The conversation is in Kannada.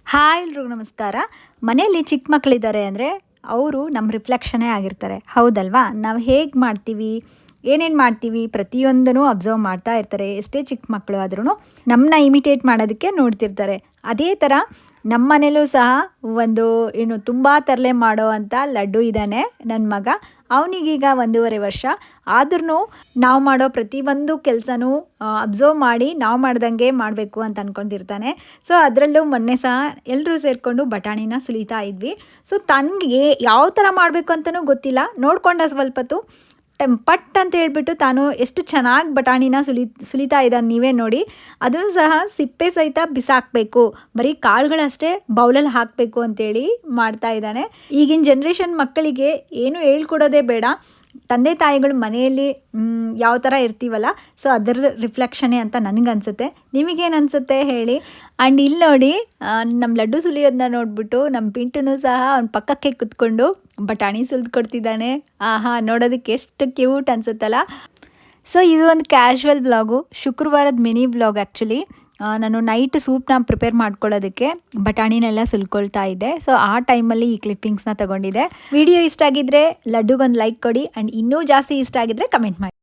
ಹಾಯ್ ಎಲ್ರಿಗೂ ನಮಸ್ಕಾರ. ಮನೆಯಲ್ಲಿ ಚಿಕ್ಕ ಮಕ್ಕಳಿದ್ದಾರೆ ಅಂದರೆ ಅವರು ನಮ್ಮ ರಿಫ್ಲೆಕ್ಷನ್ನೇ ಆಗಿರ್ತಾರೆ, ಹೌದಲ್ವಾ? ನಾವು ಹೇಗೆ ಮಾಡ್ತೀವಿ, ಏನೇನು ಮಾಡ್ತೀವಿ ಪ್ರತಿಯೊಂದನ್ನು ಅಬ್ಸರ್ವ್ ಮಾಡ್ತಾ ಇರ್ತಾರೆ. ಎಷ್ಟೇ ಚಿಕ್ಕ ಮಕ್ಕಳು ಆದ್ರೂ ನಮ್ಮನ್ನ ಇಮಿಟೇಟ್ ಮಾಡೋದಕ್ಕೆ ನೋಡ್ತಿರ್ತಾರೆ. ಅದೇ ಥರ ನಮ್ಮ ಮನೇಲೂ ಸಹ ಒಂದು ತುಂಬ ತರಲೆ ಮಾಡೋ ಅಂಥ ಲಡ್ಡು ಇದ್ದಾನೆ ನನ್ನ ಮಗ. ಅವನಿಗೀಗ 1.5 ವರ್ಷ. ಆದ್ರೂ ನಾವು ಮಾಡೋ ಪ್ರತಿಯೊಂದು ಕೆಲಸನೂ ಅಬ್ಸರ್ವ್ ಮಾಡಿ ನಾವು ಮಾಡ್ದಂಗೆ ಮಾಡಬೇಕು ಅಂತ ಅಂದ್ಕೊಂಡಿರ್ತಾನೆ. ಸೊ ಅದರಲ್ಲೂ ಮೊನ್ನೆ ಸಹ ಎಲ್ಲರೂ ಸೇರಿಕೊಂಡು ಬಟಾಣಿನ ಸುಲಿತಾ ಇದ್ವಿ. ಸೊ ತನಗೆ ಯಾವ ಥರ ಮಾಡಬೇಕು ಅಂತಲೂ ಗೊತ್ತಿಲ್ಲ. ನೋಡ್ಕೊಂಡ ಸ್ವಲ್ಪತ್ತು ಪಟ್ ಅಂತ ಹೇಳ್ಬಿಟ್ಟು ತಾನು ಎಷ್ಟು ಚೆನ್ನಾಗಿ ಬಟಾಣಿನ ಸುಲಿತಾ ಇದ್ದಾನೆ, ನೀವೇ ನೋಡಿ. ಅದನ್ನು ಸಹ ಸಿಪ್ಪೆ ಸಹಿತ ಬಿಸಾಕಬೇಕು, ಬರೀ ಕಾಳುಗಳಷ್ಟೇ ಬೌಲಲ್ಲಿ ಹಾಕಬೇಕು ಅಂತೇಳಿ ಮಾಡ್ತಾ ಇದ್ದಾನೆ. ಈಗಿನ ಜನ್ರೇಷನ್ ಮಕ್ಕಳಿಗೆ ಏನು ಹೇಳ್ಕೊಡೋದೇ ಬೇಡ. ತಂದೆ ತಾಯಿಗಳು ಮನೆಯಲ್ಲಿ ಯಾವ ಥರ ಇರ್ತೀವಲ್ಲ, ಸೊ ಅದರ ರಿಫ್ಲೆಕ್ಷನ್ನೇ ಅಂತ ನನಗನ್ಸುತ್ತೆ. ನಿಮಗೇನು ಅನಿಸುತ್ತೆ ಹೇಳಿ. ಆ್ಯಂಡ್ ಇಲ್ಲಿ ನೋಡಿ, ನಮ್ಮ ಲಡ್ಡು ಸುಲಿಯೋದನ್ನ ನೋಡಿಬಿಟ್ಟು ನಮ್ಮ ಪಿಂಟುನು ಸಹ ಅವ್ನ ಪಕ್ಕಕ್ಕೆ ಕುತ್ಕೊಂಡು ಬಟಾಣಿ ಸುಲಿದು ಕೊಡ್ತಿದ್ದಾನೆ. ಆಹಾ, ನೋಡೋದಕ್ಕೆ ಎಷ್ಟು ಕ್ಯೂಟ್ ಅನಿಸುತ್ತಲ್ಲ. ಸೊ ಇದು ಒಂದು ಕ್ಯಾಶುವಲ್ ವ್ಲಾಗು, ಶುಕ್ರವಾರದ ಮಿನಿ ವ್ಲಾಗ್ ಆ್ಯಕ್ಚುಲಿ. ನಾನು ನೈಟ್ ಸೂಪ್ನ ಪ್ರಿಪೇರ್ ಮಾಡ್ಕೊಳ್ಳೋದಕ್ಕೆ ಬಟಾಣಿನೆಲ್ಲ ಸುಲ್ಕೊಳ್ತಾ ಇದ್ದೆ. ಸೊ ಆ ಟೈಮಲ್ಲಿ ಈ ಕ್ಲಿಪ್ಪಿಂಗ್ಸ್ನ ತೊಗೊಂಡಿದ್ದೆ. ವಿಡಿಯೋ ಇಷ್ಟ ಆಗಿದ್ದರೆ ಲಡ್ಡುಗೊಂದು ಲೈಕ್ ಕೊಡಿ, ಆ್ಯಂಡ್ ಇನ್ನೂ ಜಾಸ್ತಿ ಇಷ್ಟ ಆಗಿದ್ದರೆ ಕಮೆಂಟ್ ಮಾಡಿ.